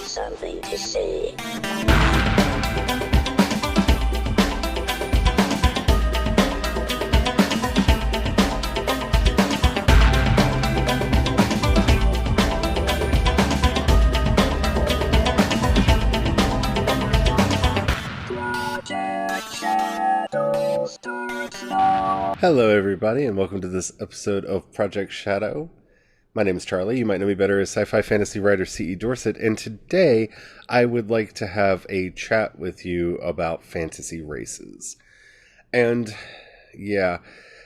something to see. Hello everybody, and welcome to this episode of Project Shadow. My name is Charlie. You might know me better as sci-fi fantasy writer C.E. Dorset, and today I would like to have a chat with you about fantasy races. And yeah,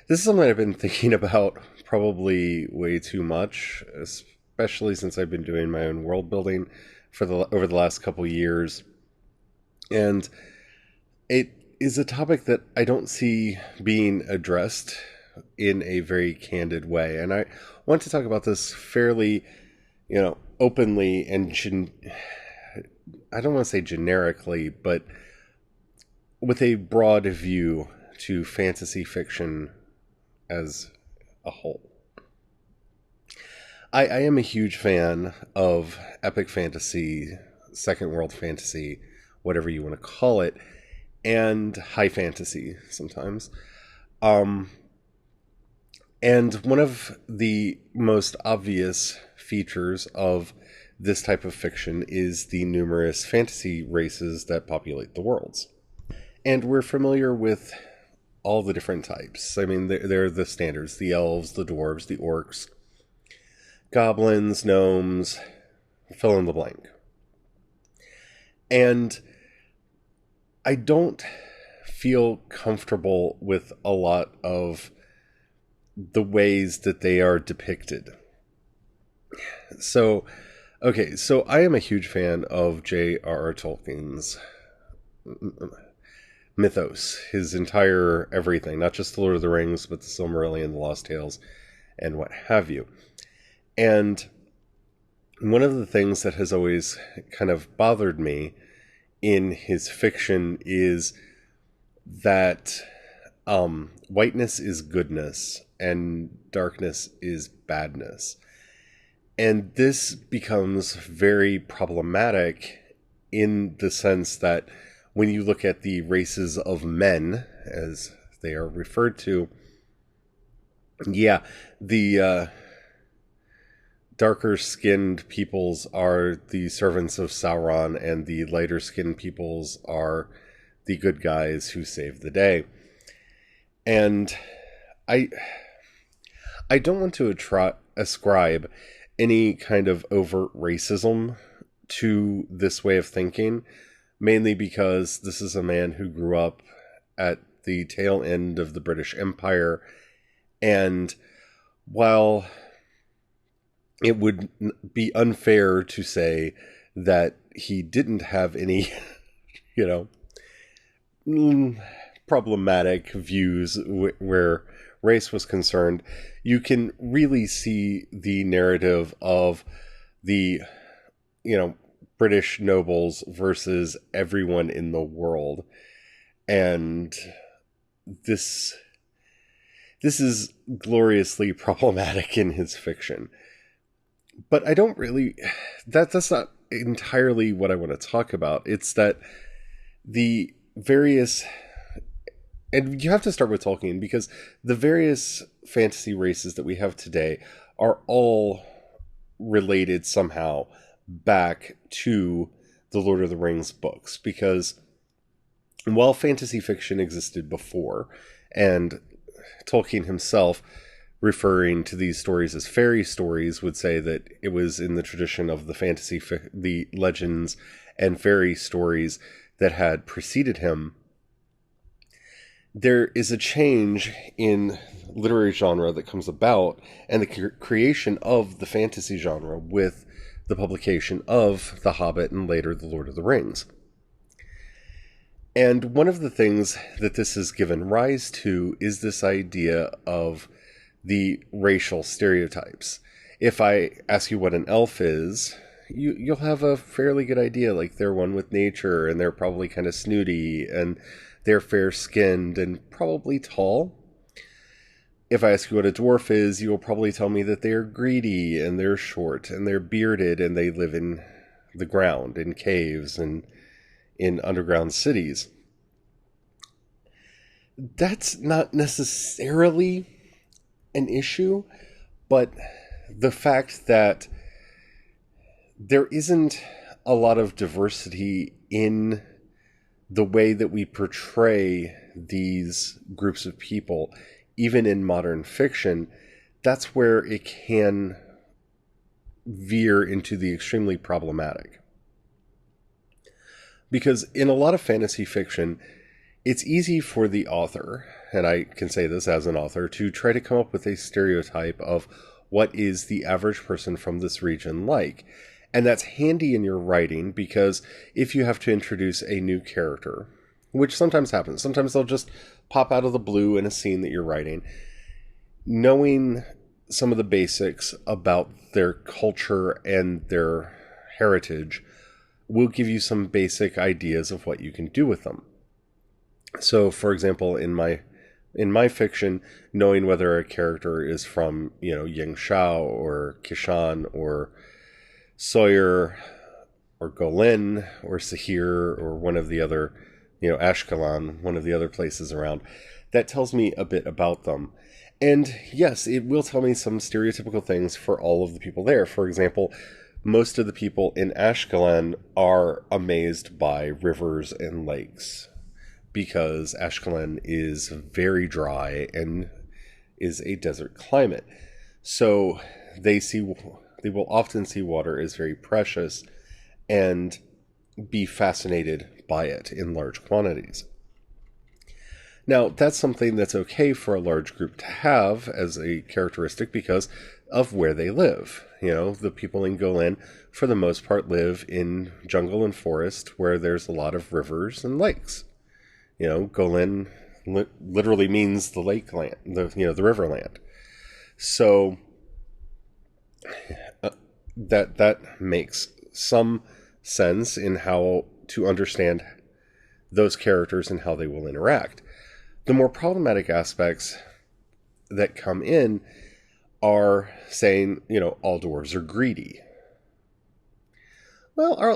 this is something I've been thinking about probably way too much, especially since I've been doing my own world building over the last couple years. And it is a topic that I don't see being addressed in a very candid way. And I want to talk about this fairly, openly and I don't want to say generically, but with a broad view to fantasy fiction as a whole. I am a huge fan of epic fantasy, second world fantasy, whatever you want to call it, and high fantasy sometimes. And one of the most obvious features of this type of fiction is the numerous fantasy races that populate the worlds. And we're familiar with all the different types. I mean, they're the standards: the elves, the dwarves, the orcs, goblins, gnomes, fill in the blank. And I don't feel comfortable with a lot of the ways that they are depicted. So I am a huge fan of J.R.R. Tolkien's mythos, his entire everything, not just The Lord of the Rings, but the Silmarillion, the Lost Tales, and what have you. And one of the things that has always kind of bothered me in his fiction is that whiteness is goodness and darkness is badness. And this becomes very problematic in the sense that when you look at the races of men, as they are referred to, the darker-skinned peoples are the servants of Sauron, and the lighter-skinned peoples are the good guys who save the day. And I don't want to ascribe any kind of overt racism to this way of thinking, mainly because this is a man who grew up at the tail end of the British Empire, and while it would be unfair to say that he didn't have any, problematic views where race was concerned, you can really see the narrative of the, British nobles versus everyone in the world. And this is gloriously problematic in his fiction. But I don't really... That's not entirely what I want to talk about. It's that the various... And you have to start with Tolkien, because the various fantasy races that we have today are all related somehow back to the Lord of the Rings books. Because while fantasy fiction existed before, and Tolkien himself, referring to these stories as fairy stories, would say that it was in the tradition of the legends and fairy stories that had preceded him. There is a change in literary genre that comes about, and the creation of the fantasy genre with the publication of The Hobbit and later The Lord of the Rings. And one of the things that this has given rise to is this idea of the racial stereotypes. If I ask you what an elf is, you'll have a fairly good idea. Like, they're one with nature, and they're probably kind of snooty, and they're fair-skinned and probably tall. If I ask you what a dwarf is, you will probably tell me that they're greedy, and they're short, and they're bearded, and they live in the ground, in caves and in underground cities. That's not necessarily an issue, but the fact that there isn't a lot of diversity in the way that we portray these groups of people, even in modern fiction, that's where it can veer into the extremely problematic. Because in a lot of fantasy fiction, it's easy for the author, and I can say this as an author, to try to come up with a stereotype of what is the average person from this region like. And that's handy in your writing, because if you have to introduce a new character, which sometimes happens, sometimes they'll just pop out of the blue in a scene that you're writing, knowing some of the basics about their culture and their heritage will give you some basic ideas of what you can do with them. So, for example, in my fiction, knowing whether a character is from, Yingshao or Kishan or Sawyer or Golin or Sahir or one of the other, Ashkelon, one of the other places around, that tells me a bit about them. And yes, it will tell me some stereotypical things for all of the people there. For example, most of the people in Ashkelon are amazed by rivers and lakes, because Ashkelon is very dry and is a desert climate. So they will often see water as very precious and be fascinated by it in large quantities. Now, that's something that's okay for a large group to have as a characteristic because of where they live. The people in Golan, for the most part, live in jungle and forest where there's a lot of rivers and lakes. Golan literally means the lake land, the river land. So that makes some sense in how to understand those characters and how they will interact. The more problematic aspects that come in are saying, all dwarves are greedy. Well, are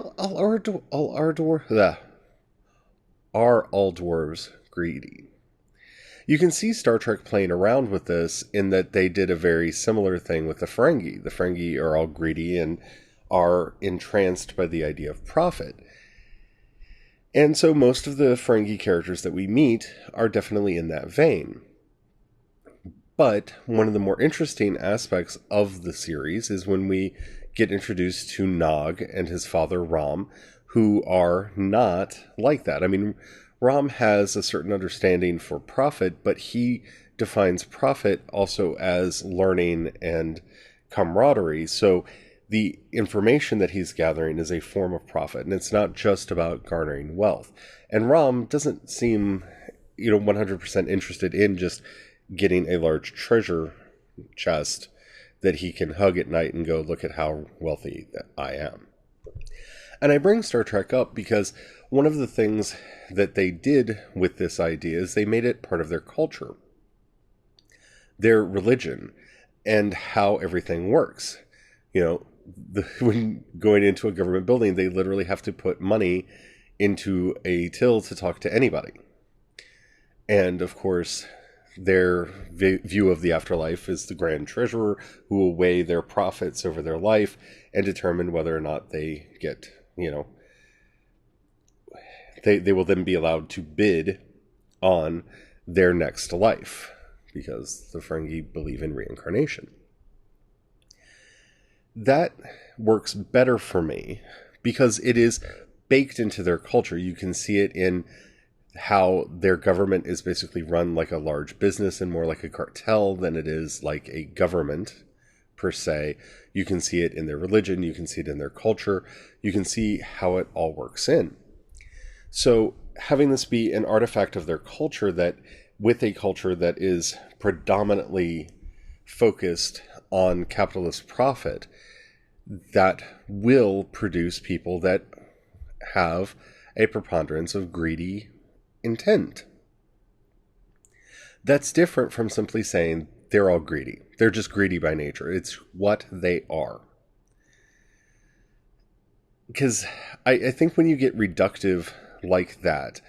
all dwarves greedy? You can see Star Trek playing around with this in that they did a very similar thing with the Ferengi. The Ferengi are all greedy and are entranced by the idea of profit. And so most of the Ferengi characters that we meet are definitely in that vein. But one of the more interesting aspects of the series is when we get introduced to Nog and his father Ram, who are not like that. I mean, Ram has a certain understanding for profit, but he defines profit also as learning and camaraderie. So the information that he's gathering is a form of profit, and it's not just about garnering wealth. And Ram doesn't seem, 100% interested in just getting a large treasure chest that he can hug at night and go, look at how wealthy that I am. And I bring Star Trek up because one of the things that they did with this idea is they made it part of their culture, their religion, and how everything works. When going into a government building, they literally have to put money into a till to talk to anybody. And of course, their view of the afterlife is the Grand Treasurer, who will weigh their profits over their life and determine whether or not they get, they will then be allowed to bid on their next life, because the Ferengi believe in reincarnation. That works better for me because it is baked into their culture. You can see it in how their government is basically run like a large business and more like a cartel than it is like a government per se. You can see it in their religion. You can see it in their culture. You can see how it all works in. So having this be an artifact of their culture, that with a culture that is predominantly focused on capitalist profit, that will produce people that have a preponderance of greedy intent. That's different from simply saying they're all greedy. They're just greedy by nature. It's what they are. because I think when you get reductive like that,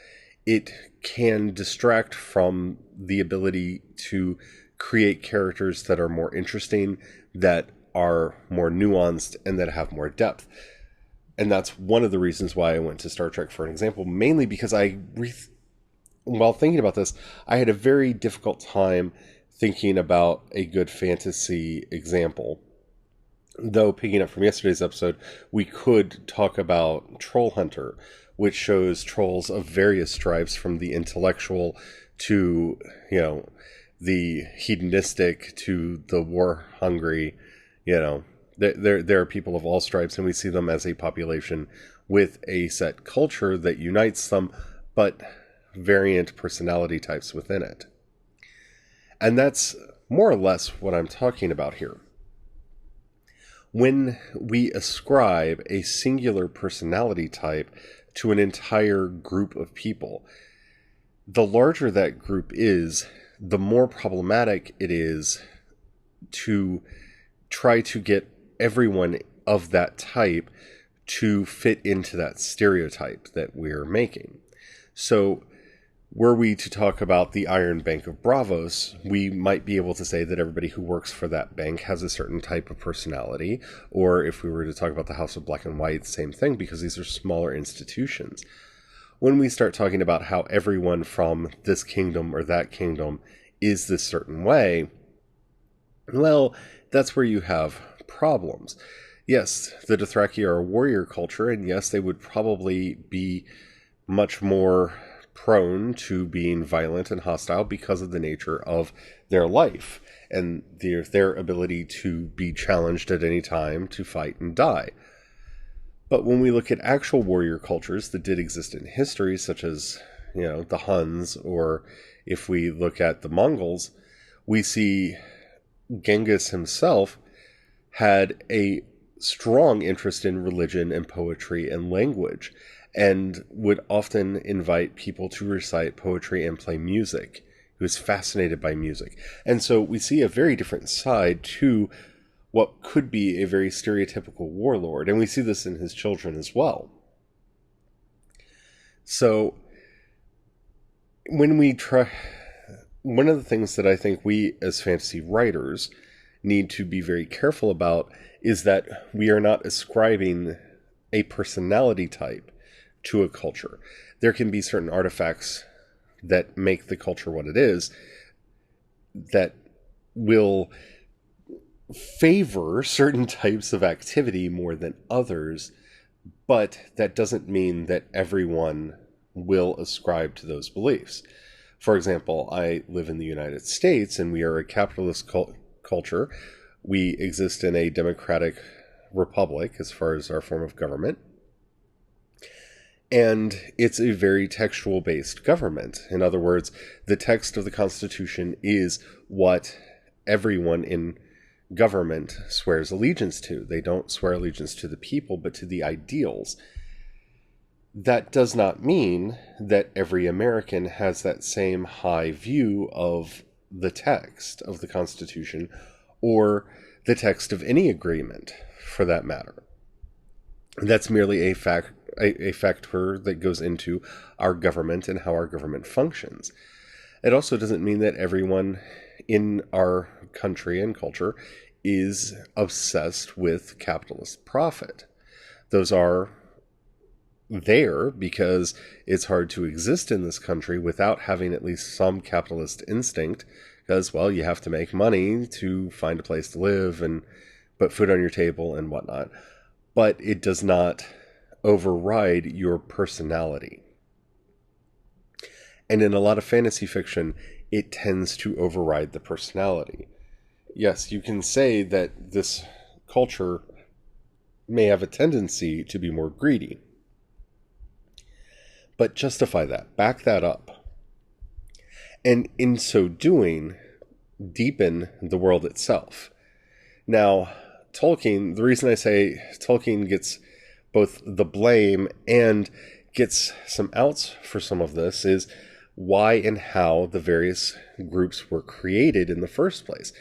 it can distract from the ability to create characters that are more interesting, that are more nuanced, and that have more depth. And that's one of the reasons why I went to Star Trek for an example, mainly because while thinking about this, I had a very difficult time thinking about a good fantasy example. Though, picking up from yesterday's episode, we could talk about Troll Hunter, which shows trolls of various stripes, from the intellectual to, the hedonistic to the war hungry. There are people of all stripes, and we see them as a population with a set culture that unites them, but variant personality types within it. And that's more or less what I'm talking about here. When we ascribe a singular personality type to an entire group of people, the larger that group is, the more problematic it is to try to get everyone of that type to fit into that stereotype that we're making. So, were we to talk about the Iron Bank of Bravos, we might be able to say that everybody who works for that bank has a certain type of personality. Or if we were to talk about the House of Black and White, same thing, because these are smaller institutions. When we start talking about how everyone from this kingdom or that kingdom is this certain way, well, that's where you have problems. Yes, the Dothraki are a warrior culture, and yes, they would probably be much more prone to being violent and hostile because of the nature of their life and their ability to be challenged at any time to fight and die. But when we look at actual warrior cultures that did exist in history, such as, the Huns, or if we look at the Mongols, we see Genghis himself had a strong interest in religion and poetry and language, and would often invite people to recite poetry and play music. He was fascinated by music. And so we see a very different side to what could be a very stereotypical warlord, and we see this in his children as well. So, when we try... One of the things that I think we as fantasy writers need to be very careful about is that we are not ascribing a personality type to a culture. There can be certain artifacts that make the culture what it is that will favor certain types of activity more than others, but that doesn't mean that everyone will ascribe to those beliefs. For example, I live in the United States, and we are a capitalist culture. We exist in a democratic republic as far as our form of government. And it's a very textual-based government. In other words, the text of the Constitution is what everyone in government swears allegiance to. They don't swear allegiance to the people, but to the ideals. That does not mean that every American has that same high view of the text of the Constitution, or the text of any agreement, for that matter. That's merely a factor that goes into our government and how our government functions. It also doesn't mean that everyone in our country and culture is obsessed with capitalist profit. Those are there because it's hard to exist in this country without having at least some capitalist instinct, because, well, you have to make money to find a place to live and put food on your table and whatnot. But it does not override your personality. And in a lot of fantasy fiction, it tends to override the personality. Yes, you can say that this culture may have a tendency to be more greedy, but justify that, back that up. And in so doing, deepen the world itself. Now, Tolkien, the reason I say Tolkien gets both the blame and gets some outs for some of this is why and how the various groups were created in the first place.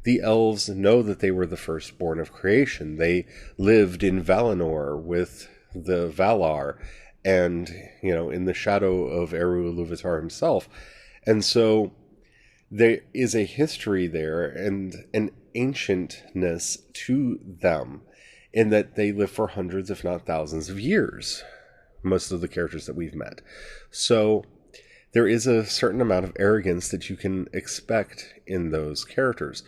The elves know that they were the firstborn of creation. They lived in Valinor with the Valar and, in the shadow of Eru Ilúvatar himself. And so there is a history there and an ancientness to them in that they live for hundreds, if not thousands of years, most of the characters that we've met. So there is a certain amount of arrogance that you can expect in those characters.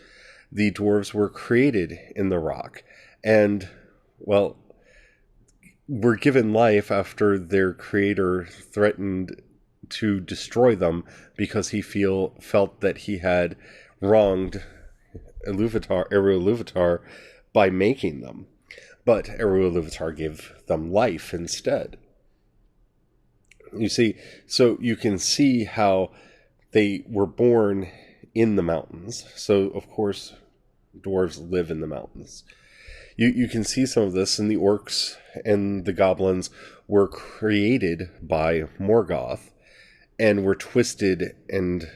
The dwarves were created in the rock, and, well, were given life after their creator threatened to destroy them because he felt that he had wronged Eru Ilúvatar by making them. But Eru Ilúvatar gave them life instead. You see, so you can see how they were born in the mountains. So, of course, dwarves live in the mountains. You can see some of this in the orcs, and the goblins were created by Morgoth and were twisted and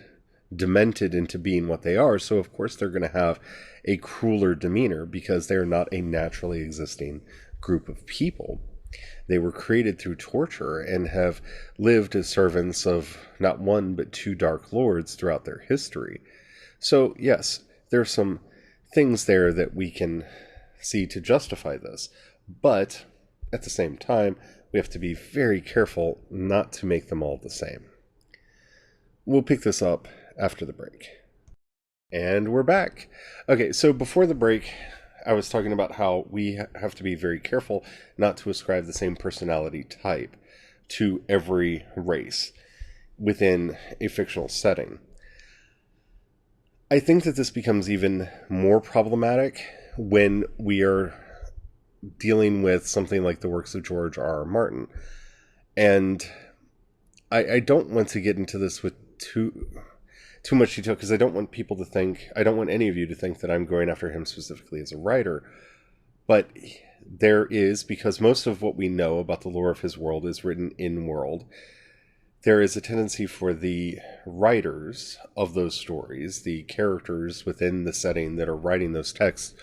demented into being what they are. So, of course, they're going to have a crueler demeanor because they're not a naturally existing group of people. They were created through torture and have lived as servants of not one but two Dark Lords throughout their history. So, yes, there's some things there that we can see to justify this. But, at the same time, we have to be very careful not to make them all the same. We'll pick this up after the break. And we're back. Okay, so before the break, I was talking about how we have to be very careful not to ascribe the same personality type to every race within a fictional setting. I think that this becomes even more problematic when we are dealing with something like the works of George R.R. Martin. And I don't want to get into this with too much detail, because I don't want any of you to think that I'm going after him specifically as a writer. But there is, because most of what we know about the lore of his world is written in-world, there is a tendency for the writers of those stories, the characters within the setting that are writing those texts,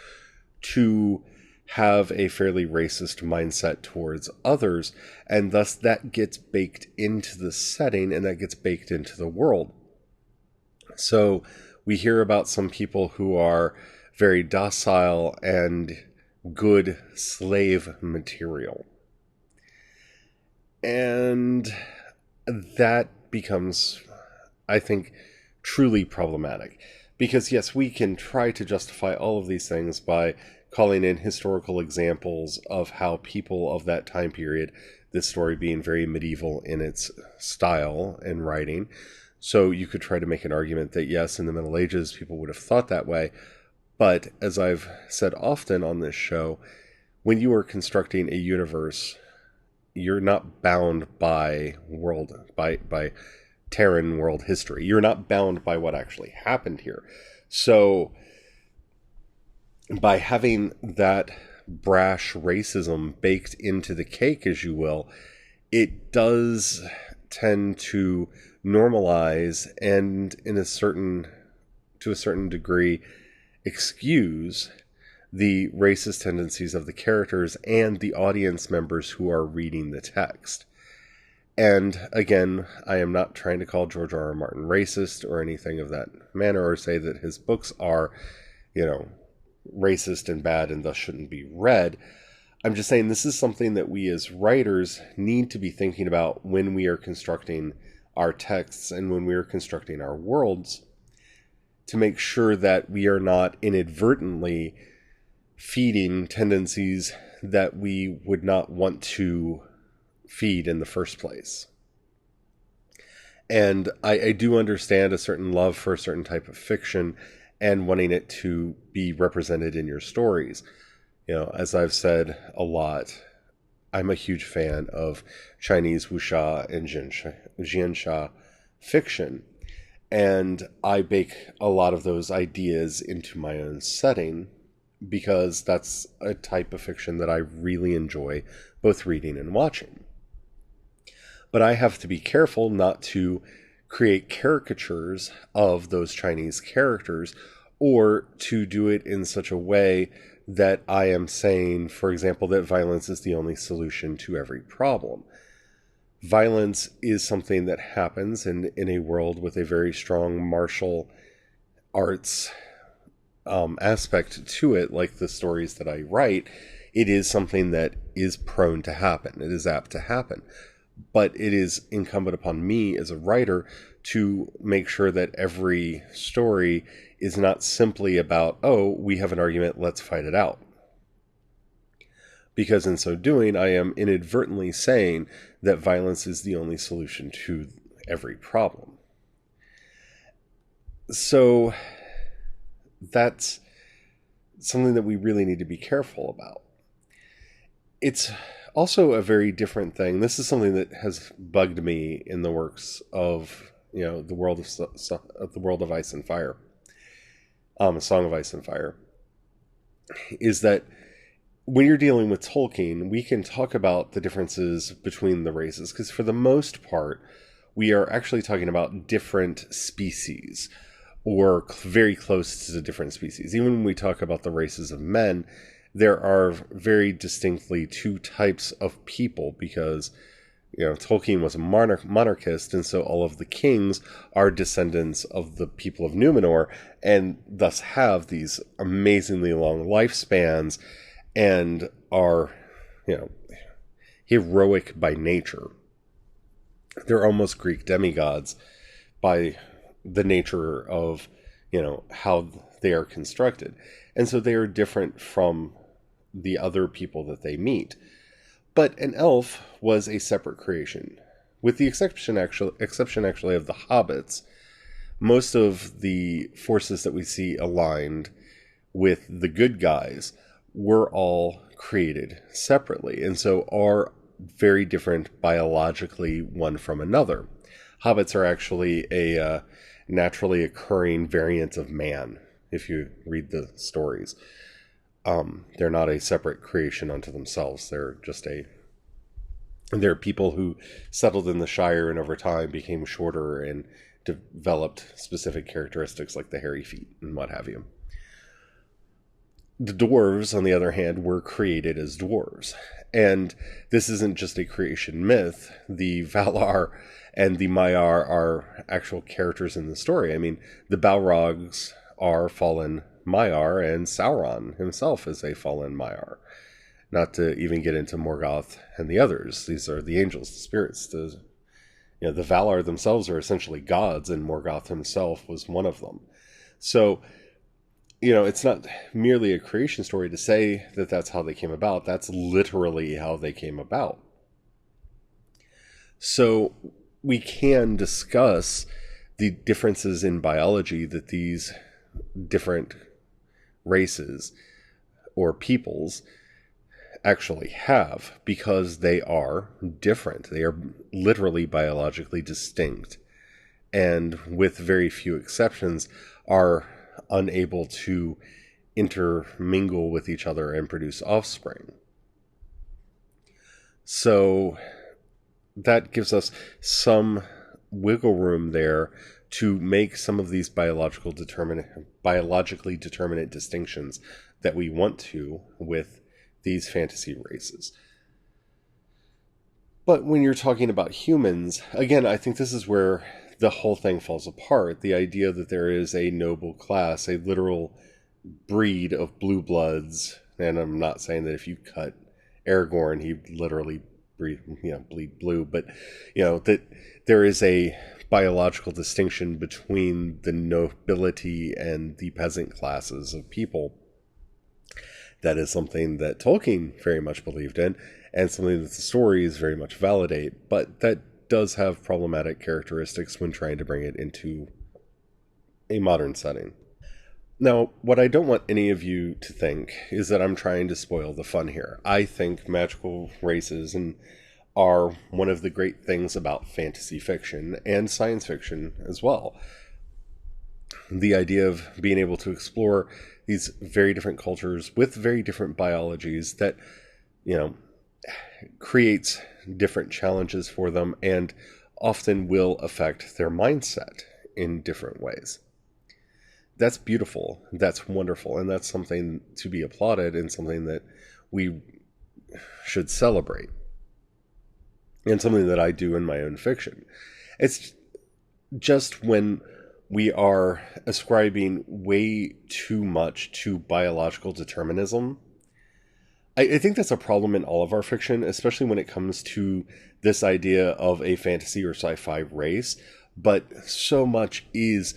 to have a fairly racist mindset towards others, and thus that gets baked into the setting and that gets baked into the world. So we hear about some people who are very docile and good slave material. And that becomes, I think, truly problematic. Because yes, we can try to justify all of these things by calling in historical examples of how people of that time period, this story being very medieval in its style and writing. So you could try to make an argument that yes, in the Middle Ages, people would have thought that way. But as I've said often on this show, when you are constructing a universe, you're not bound by Terran world history. You're not bound by what actually happened here. So by having that brash racism baked into the cake, as you will, it does tend to normalize and to a certain degree excuse the racist tendencies of the characters and the audience members who are reading the text. And again, I am not trying to call George R.R. Martin racist or anything of that manner, or say that his books are, racist and bad and thus shouldn't be read. I'm just saying this is something that we as writers need to be thinking about when we are constructing our texts and when we are constructing our worlds, to make sure that we are not inadvertently feeding tendencies that we would not want to feed in the first place. And I do understand a certain love for a certain type of fiction and wanting it to be represented in your stories. As I've said a lot, I'm a huge fan of Chinese wuxia and jianxia fiction. And I bake a lot of those ideas into my own setting because that's a type of fiction that I really enjoy both reading and watching. But I have to be careful not to create caricatures of those Chinese characters, or to do it in such a way that I am saying, for example, that violence is the only solution to every problem. Violence is something that happens in a world with a very strong martial arts aspect to it, like the stories that I write. It is something that is prone to happen. It is apt to happen. But it is incumbent upon me as a writer to make sure that every story is not simply about, oh, we have an argument, let's fight it out. Because in so doing, I am inadvertently saying that violence is the only solution to every problem. So that's something that we really need to be careful about. It's also a very different thing. This is something that has bugged me in the works of, the world of Ice and Fire, A Song of Ice and Fire, is that when you're dealing with Tolkien, we can talk about the differences between the races, because for the most part, we are actually talking about different species, or very close to different species. Even when we talk about the races of men, there are very distinctly two types of people, because Tolkien was a monarchist, and so all of the kings are descendants of the people of Numenor, and thus have these amazingly long lifespans, and are, heroic by nature. They're almost Greek demigods by the nature of, how they are constructed. And so they are different from the other people that they meet. But an elf was a separate creation. With the exception actually of the hobbits, most of the forces that we see aligned with the good guys were all created separately, and so are very different biologically one from another. Hobbits are actually a naturally occurring variant of man, if you read the stories. They're not a separate creation unto themselves. They're people who settled in the Shire and over time became shorter and developed specific characteristics like the hairy feet and what have you. The dwarves, on the other hand, were created as dwarves. And this isn't just a creation myth. The Valar and the Maiar are actual characters in the story. I mean, the Balrogs are fallen Maiar, and Sauron himself is a fallen Maiar. Not to even get into Morgoth and the others. These are the angels, the spirits. The Valar themselves are essentially gods, and Morgoth himself was one of them. So, it's not merely a creation story to say that that's how they came about. That's literally how they came about. So we can discuss the differences in biology that these different races or peoples actually have, because they are different. They are literally biologically distinct, and with very few exceptions are unable to intermingle with each other and produce offspring. So that gives us some wiggle room there to make some of these biologically determinate distinctions that we want to with these fantasy races. But when you're talking about humans, again, I think this is where the whole thing falls apart. The idea that there is a noble class, a literal breed of blue bloods, and I'm not saying that if you cut Aragorn, he'd literally bleed blue, but that there is a biological distinction between the nobility and the peasant classes of people. That is something that Tolkien very much believed in, and something that the stories very much validate, but that does have problematic characteristics when trying to bring it into a modern setting. Now, what I don't want any of you to think is that I'm trying to spoil the fun here. I think magical races are one of the great things about fantasy fiction and science fiction as well. The idea of being able to explore these very different cultures with very different biologies that, creates different challenges for them and often will affect their mindset in different ways. that's beautiful, that's wonderful, and that's something to be applauded and something that we should celebrate, and something that I do in my own fiction. It's just when we are ascribing way too much to biological determinism, I think that's a problem in all of our fiction, especially when it comes to this idea of a fantasy or sci-fi race. But so much is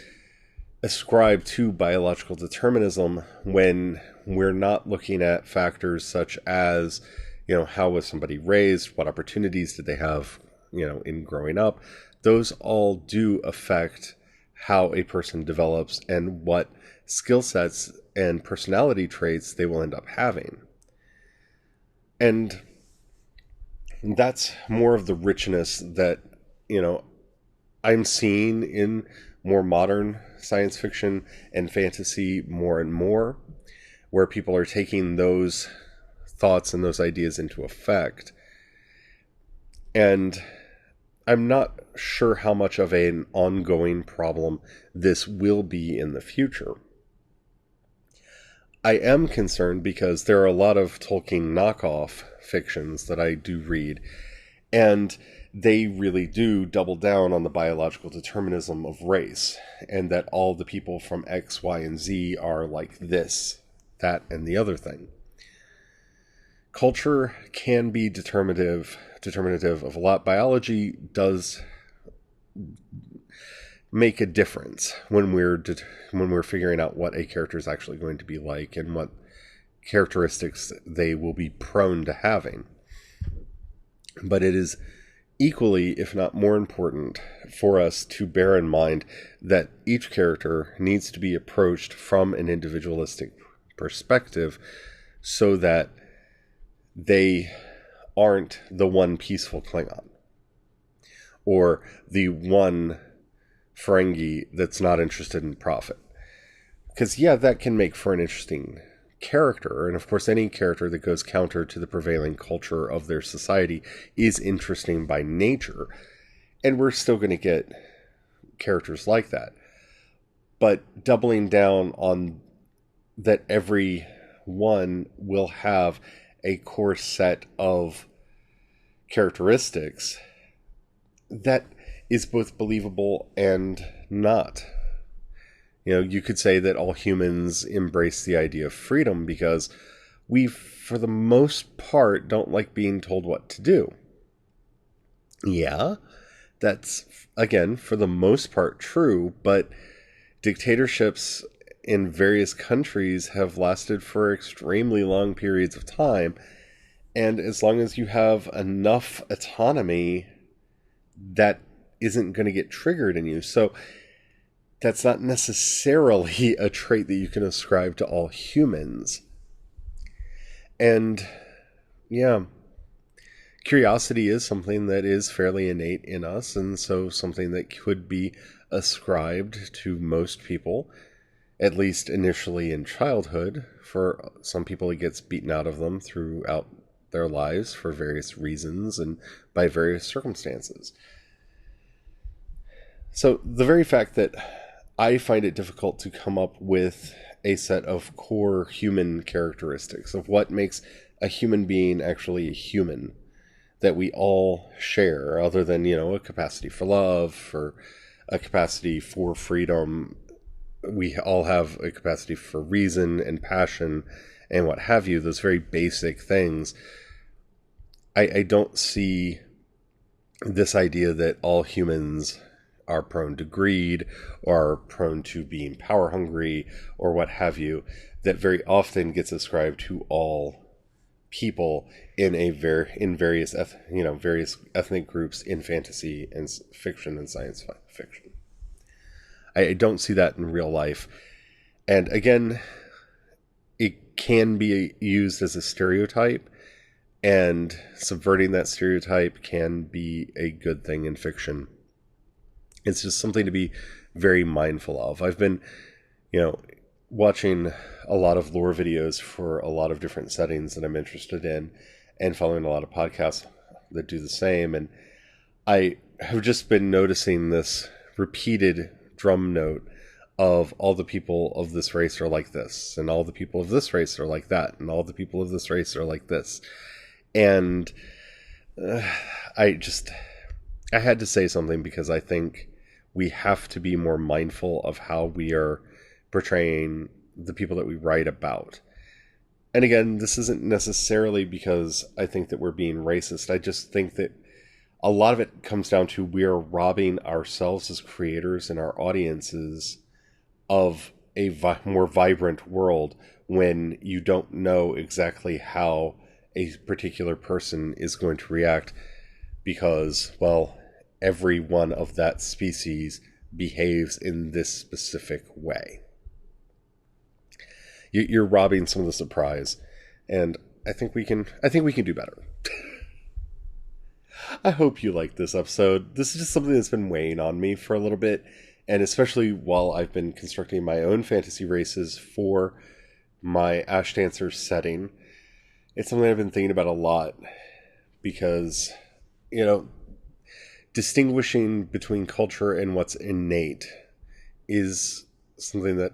ascribed to biological determinism when we're not looking at factors such as, how was somebody raised? What opportunities did they have, in growing up? Those all do affect how a person develops and what skill sets and personality traits they will end up having. And that's more of the richness that, I'm seeing in more modern science fiction and fantasy more and more, where people are taking those thoughts and those ideas into effect. And I'm not sure how much of an ongoing problem this will be in the future. I am concerned because there are a lot of Tolkien knockoff fictions that I do read, and they really do double down on the biological determinism of race, and that all the people from X, Y, and Z are like this, that, and the other thing. Culture can be determinative of a lot. Biology does make a difference when we're figuring out what a character is actually going to be like and what characteristics they will be prone to having. But it is equally, if not more important, for us to bear in mind that each character needs to be approached from an individualistic perspective so that they aren't the one peaceful Klingon or the one Ferengi that's not interested in profit. Because, that can make for an interesting character. And, of course, any character that goes counter to the prevailing culture of their society is interesting by nature. And we're still going to get characters like that. But doubling down on that every one will have a core set of characteristics that is both believable and not. You could say that all humans embrace the idea of freedom because we, for the most part, don't like being told what to do. Yeah, that's, again, for the most part true, but dictatorships in various countries have lasted for extremely long periods of time, and as long as you have enough autonomy, that isn't going to get triggered in you. So that's not necessarily a trait that you can ascribe to all humans. And curiosity is something that is fairly innate in us, and so something that could be ascribed to most people, at least initially in childhood. For some people, it gets beaten out of them throughout their lives for various reasons and by various circumstances. So the very fact that I find it difficult to come up with a set of core human characteristics of what makes a human being actually a human that we all share, other than, a capacity for love, for a capacity for freedom. We all have a capacity for reason and passion and what have you, those very basic things. I don't see this idea that all humans are prone to greed or are prone to being power hungry or what have you, that very often gets ascribed to all people in various ethnic groups in fantasy and fiction and science fiction. I don't see that in real life. And again, it can be used as a stereotype, and subverting that stereotype can be a good thing in fiction. It's just something to be very mindful of. I've been, watching a lot of lore videos for a lot of different settings that I'm interested in, and following a lot of podcasts that do the same. And I have just been noticing this repeated drum note of all the people of this race are like this, and all the people of this race are like that, and all the people of this race are like this. And I had to say something, because I think we have to be more mindful of how we are portraying the people that we write about. And again, this isn't necessarily because I think that we're being racist. I just think that a lot of it comes down to we are robbing ourselves as creators and our audiences of a more vibrant world when you don't know exactly how a particular person is going to react, because, well, every one of that species behaves in this specific way. You're robbing some of the surprise, and I think we can do better. I hope you liked this episode. This is just something that's been weighing on me for a little bit, and especially while I've been constructing my own fantasy races for my Ash Dancer setting. It's something I've been thinking about a lot, because, distinguishing between culture and what's innate is something that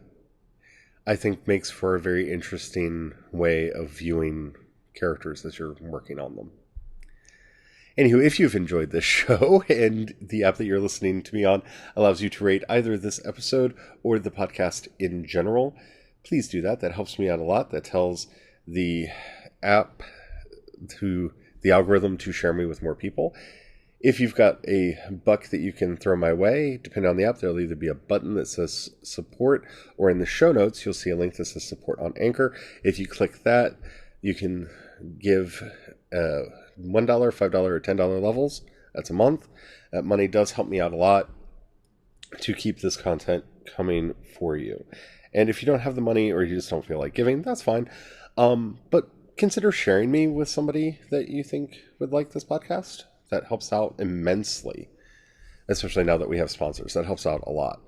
I think makes for a very interesting way of viewing characters as you're working on them. Anywho, if you've enjoyed this show, and the app that you're listening to me on allows you to rate either this episode or the podcast in general, please do that. That helps me out a lot. That tells the app, to the algorithm, to share me with more people. If you've got a buck that you can throw my way, depending on the app, there'll either be a button that says support, or in the show notes, you'll see a link that says support on Anchor. If you click that, you can give $1, $5, or $10 levels. That's a month. That money does help me out a lot to keep this content coming for you. And if you don't have the money, or you just don't feel like giving, that's fine. But consider sharing me with somebody that you think would like this podcast. That helps out immensely, especially now that we have sponsors. That helps out a lot.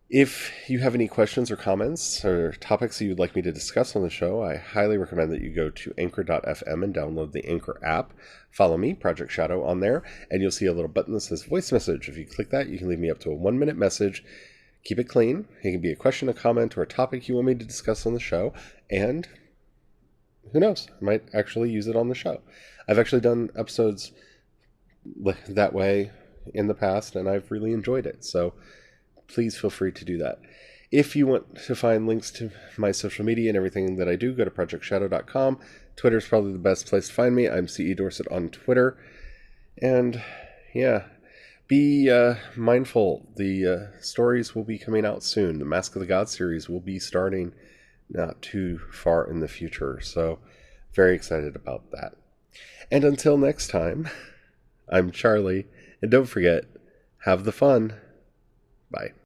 If you have any questions or comments or topics that you'd like me to discuss on the show, I highly recommend that you go to anchor.fm and download the Anchor app. Follow me, Project Shadow, on there, and you'll see a little button that says voice message. If you click that, you can leave me up to a 1-minute message. Keep it clean. It can be a question, a comment, or a topic you want me to discuss on the show, and who knows, I might actually use it on the show. I've actually done episodes that way in the past, and I've really enjoyed it, so please feel free to do that. If you want to find links to my social media and everything that I do, go to projectshadow.com. Twitter's probably the best place to find me. I'm CE Dorset on Twitter. And yeah, be mindful. The stories will be coming out soon. The Mask of the Gods series will be starting not too far in the future. So very excited about that. And until next time, I'm Charlie. And don't forget, have the fun. Bye.